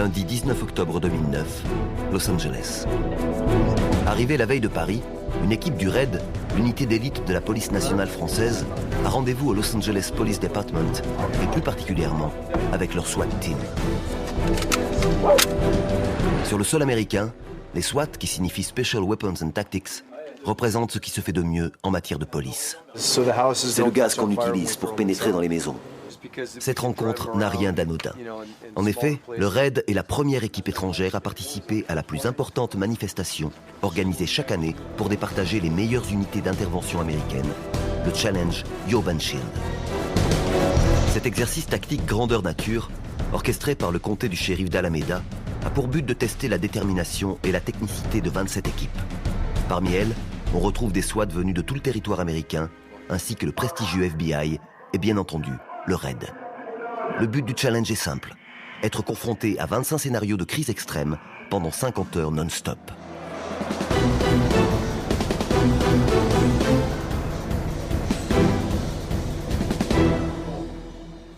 lundi 19 octobre 2009, Los Angeles. Arrivée la veille de Paris, une équipe du RAID, l'unité d'élite de la police nationale française, a rendez-vous au Los Angeles Police Department, et plus particulièrement avec leur SWAT team. Sur le sol américain, les SWAT, qui signifient Special Weapons and Tactics, représentent ce qui se fait de mieux en matière de police. C'est le gaz qu'on utilise pour pénétrer dans les maisons. Cette rencontre n'a rien d'anodin. En effet, le RAID est la première équipe étrangère à participer à la plus importante manifestation organisée chaque année pour départager les meilleures unités d'intervention américaines, le Challenge Urban Shield. Cet exercice tactique grandeur nature, orchestré par le comté du shérif d'Alameda, a pour but de tester la détermination et la technicité de 27 équipes. Parmi elles, on retrouve des SWAT venus de tout le territoire américain, ainsi que le prestigieux FBI et bien entendu le RAID. Le but du challenge est simple, être confronté à 25 scénarios de crise extrême pendant 50 heures non-stop.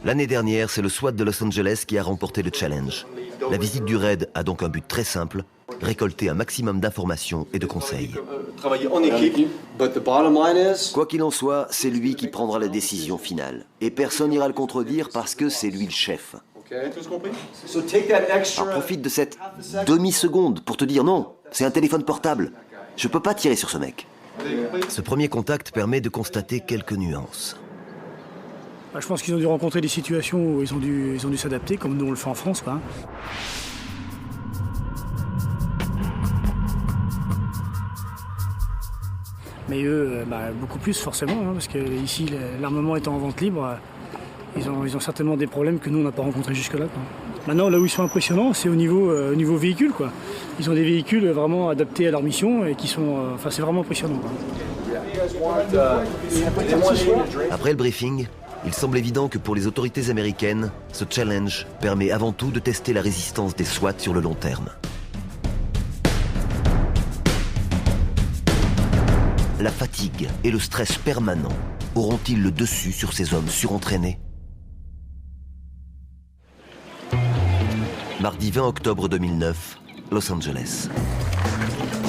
L'année dernière, c'est le SWAT de Los Angeles qui a remporté le challenge. La visite du RAID a donc un but très simple, récolter un maximum d'informations et de conseils. Travailler en équipe, but the bottom line is... Quoi qu'il en soit, c'est lui qui prendra la décision finale. Et personne n'ira le contredire parce que c'est lui le chef. Alors profite de cette demi-seconde pour te dire non, c'est un téléphone portable. Je peux pas tirer sur ce mec. Ce premier contact permet de constater quelques nuances. Je pense qu'ils ont dû rencontrer des situations où ils ont dû s'adapter, comme nous on le fait en France, quoi. Mais eux, beaucoup plus forcément, hein, parce que ici, l'armement étant en vente libre, ils ont certainement des problèmes que nous on n'a pas rencontrés jusque-là, quoi. Maintenant, là où ils sont impressionnants, c'est au niveau véhicule, quoi. Ils ont des véhicules vraiment adaptés à leur mission et qui sont, c'est vraiment impressionnant, quoi. Après le briefing, il semble évident que pour les autorités américaines, ce challenge permet avant tout de tester la résistance des SWAT sur le long terme. La fatigue et le stress permanent auront-ils le dessus sur ces hommes surentraînés? Mardi 20 octobre 2009, Los Angeles.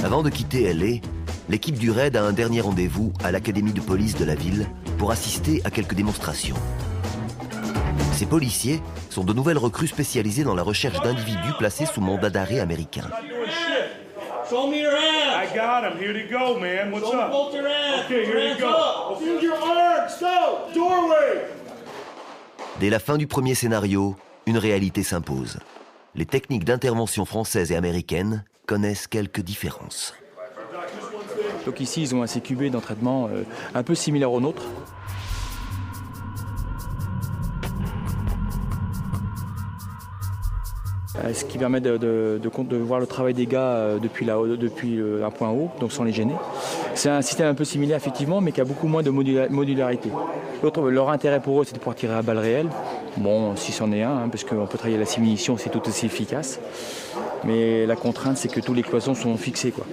Avant de quitter LA, l'équipe du RAID a un dernier rendez-vous à l'académie de police de la ville pour assister à quelques démonstrations. Ces policiers sont de nouvelles recrues spécialisées dans la recherche d'individus placés sous mandat d'arrêt américain. Show me your hands. I got him. Here they go, man. What's up? Both your hands. Okay, here you go. Use your arms. Go. Doorway. Dès la fin du premier scénario, une réalité s'impose. Les techniques d'intervention françaises et américaines connaissent quelques différences. Donc ici, ils ont un CQB d'entraînement un peu similaire au nôtre. Ce qui permet de voir le travail des gars depuis un point haut, donc sans les gêner. C'est un système un peu similaire effectivement, mais qui a beaucoup moins de modularité. Leur intérêt pour eux, c'est de pouvoir tirer à balles réelles. Bon, si c'en est un, parce qu'on peut travailler à la simulation, c'est tout aussi efficace. Mais la contrainte, c'est que tous les cloisons sont fixées, quoi.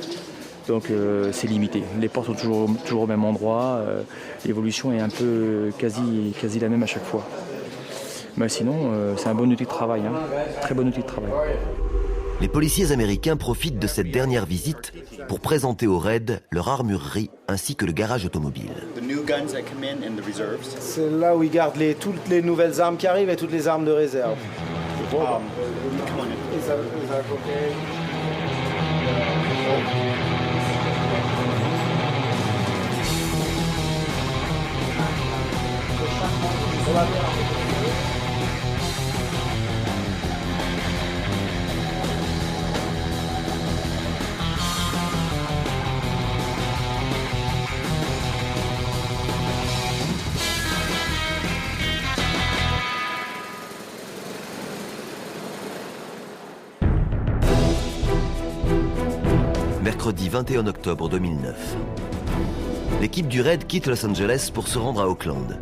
Donc c'est limité. Les portes sont toujours au même endroit. L'évolution est un peu quasi la même à chaque fois. Mais sinon, c'est un bon outil de travail, hein. Très bon outil de travail. Les policiers américains profitent de cette dernière visite pour présenter au RAID leur armurerie ainsi que le garage automobile. C'est là où ils gardent toutes les nouvelles armes qui arrivent et toutes les armes de réserve. Mercredi 21 octobre 2009. L'équipe du RAID quitte Los Angeles pour se rendre à Oakland.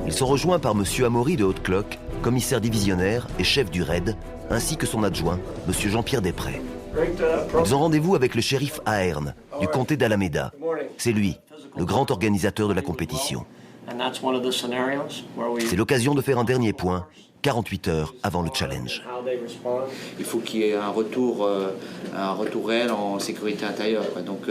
Ils sont rejoints par M. Amaury de Haute-Cloque, commissaire divisionnaire et chef du RAID, ainsi que son adjoint, M. Jean-Pierre Després. Ils ont rendez-vous avec le shérif Ahern, du comté d'Alameda. C'est lui, le grand organisateur de la compétition. C'est l'occasion de faire un dernier point 48 heures avant le challenge. Il faut qu'il y ait un retour réel en sécurité intérieure. Donc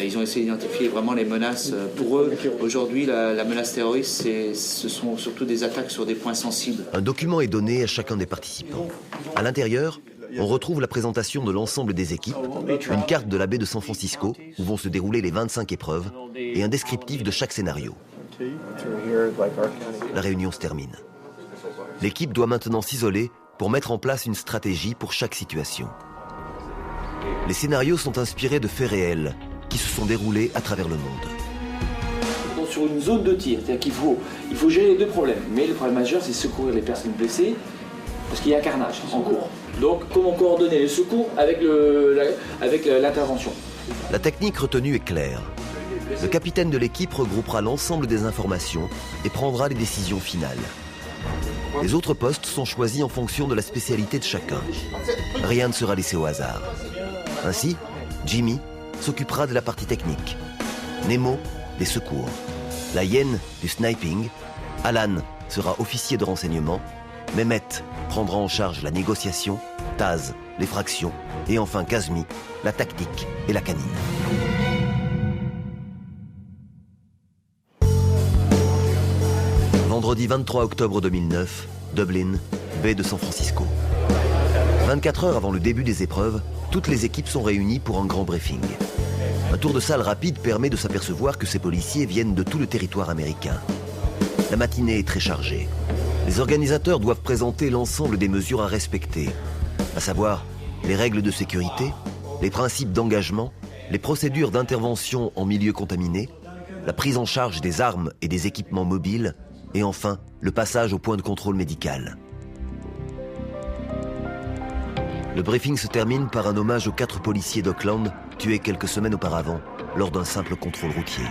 ils ont essayé d'identifier vraiment les menaces. Pour eux, aujourd'hui, la menace terroriste, ce sont surtout des attaques sur des points sensibles. Un document est donné à chacun des participants. À l'intérieur, on retrouve la présentation de l'ensemble des équipes, une carte de la baie de San Francisco où vont se dérouler les 25 épreuves et un descriptif de chaque scénario. La réunion se termine. L'équipe doit maintenant s'isoler pour mettre en place une stratégie pour chaque situation. Les scénarios sont inspirés de faits réels qui se sont déroulés à travers le monde. Sur une zone de tir, c'est-à-dire qu'il faut gérer les deux problèmes. Mais le problème majeur, c'est secourir les personnes blessées, parce qu'il y a un carnage en cours. Donc, comment coordonner les secours avec l'intervention? La technique retenue est claire. Le capitaine de l'équipe regroupera l'ensemble des informations et prendra les décisions finales. Les autres postes sont choisis en fonction de la spécialité de chacun. Rien ne sera laissé au hasard. Ainsi, Jimmy s'occupera de la partie technique, Nemo des secours, la hyène du sniping, Alan sera officier de renseignement, Mehmet prendra en charge la négociation, Taz les fractions et enfin Kazmi la tactique et la canine. Vendredi 23 octobre 2009, Dublin, baie de San Francisco. 24 heures avant le début des épreuves, toutes les équipes sont réunies pour un grand briefing. Un tour de salle rapide permet de s'apercevoir que ces policiers viennent de tout le territoire américain. La matinée est très chargée. Les organisateurs doivent présenter l'ensemble des mesures à respecter, à savoir les règles de sécurité, les principes d'engagement, les procédures d'intervention en milieu contaminé, la prise en charge des armes et des équipements mobiles, et enfin, le passage au point de contrôle médical. Le briefing se termine par un hommage aux 4 policiers d'Auckland tués quelques semaines auparavant lors d'un simple contrôle routier.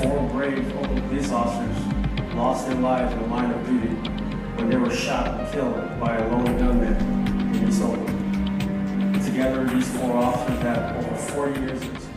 4 brave police officers lost their lives in the line of duty when they were shot and killed by a lone gunman in East Oakland. Together, these 4 officers have over 40 years of experience.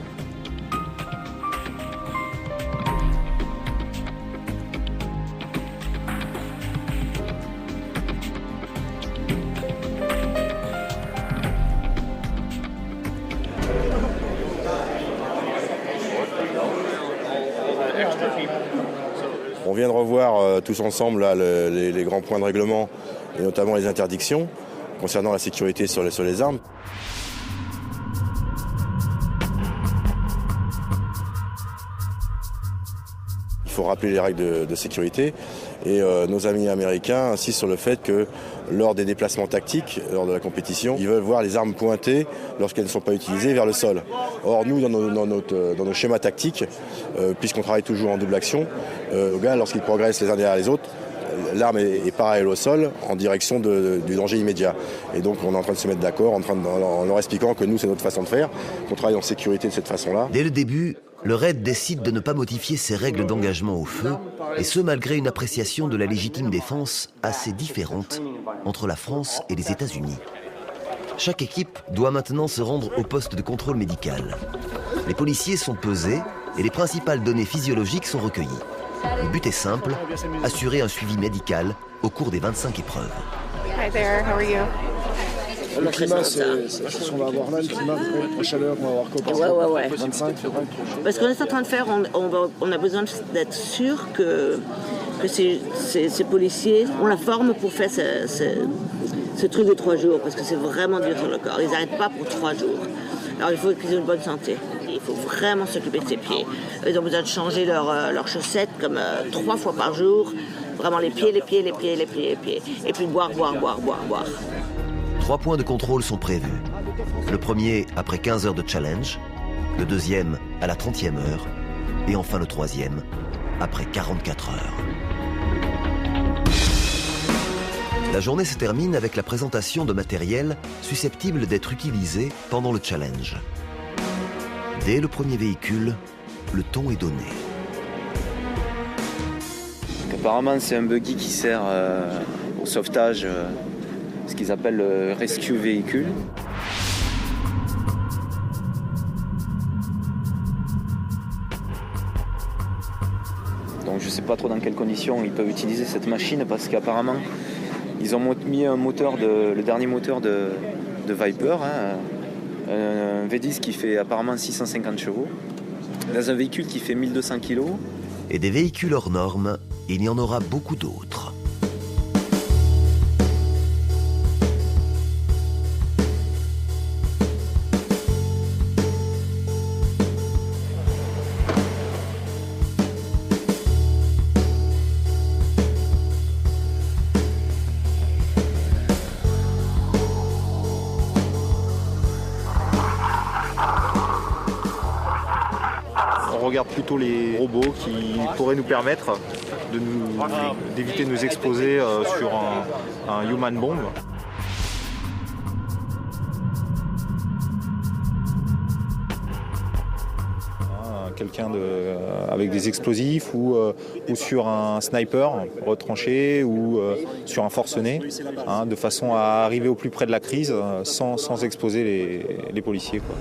On vient de revoir tous ensemble là, les grands points de règlement et notamment les interdictions concernant la sécurité sur les armes. Il faut rappeler les règles de sécurité et nos amis américains insistent sur le fait que lors des déplacements tactiques, lors de la compétition, ils veulent voir les armes pointées lorsqu'elles ne sont pas utilisées vers le sol. Or nous, dans nos schémas tactiques, puisqu'on travaille toujours en double action, nos gars, lorsqu'ils progressent les uns derrière les autres, l'arme est parallèle au sol en direction du danger immédiat. Et donc on est en train de se mettre d'accord, en leur expliquant que nous, c'est notre façon de faire, qu'on travaille en sécurité de cette façon-là. Dès le début, le RAID décide de ne pas modifier ses règles d'engagement au feu, et ce malgré une appréciation de la légitime défense assez différente entre la France et les États-Unis. Chaque équipe doit maintenant se rendre au poste de contrôle médical. Les policiers sont pesés et les principales données physiologiques sont recueillies. Le but est simple, assurer un suivi médical au cours des 25 épreuves. Hi there, how are you? Le climat, c'est ce qu'on va avoir là, le climat, la chaleur qu'on va avoir quoi? Ouais. 25, c'est vrai. Parce qu'on est en train de faire, on a besoin d'être sûr que ces policiers ont la forme pour faire ce truc de 3 jours, parce que c'est vraiment dur sur le corps. Ils n'arrêtent pas pour 3 jours. Alors il faut qu'ils aient une bonne santé. Il faut vraiment s'occuper de ses pieds. Ils ont besoin de changer leurs chaussettes comme 3 fois par jour. Vraiment les pieds. Et puis boire. 3 points de contrôle sont prévus. Le premier après 15 heures de challenge, le deuxième à la 30e heure, et enfin le troisième après 44 heures. La journée se termine avec la présentation de matériel susceptible d'être utilisé pendant le challenge. Dès le premier véhicule, le ton est donné. Apparemment, c'est un buggy qui sert au sauvetage, ce qu'ils appellent le rescue véhicule. Donc je ne sais pas trop dans quelles conditions ils peuvent utiliser cette machine parce qu'apparemment ils ont mis un moteur, le dernier moteur de Viper, un V10 qui fait apparemment 650 chevaux, dans un véhicule qui fait 1200 kg. Et des véhicules hors normes, il y en aura beaucoup d'autres. On regarde plutôt les robots qui pourraient nous permettre d'éviter de nous exposer sur un human bomb. Quelqu'un avec des explosifs ou sur un sniper retranché ou sur un forcené, de façon à arriver au plus près de la crise sans exposer les policiers, quoi.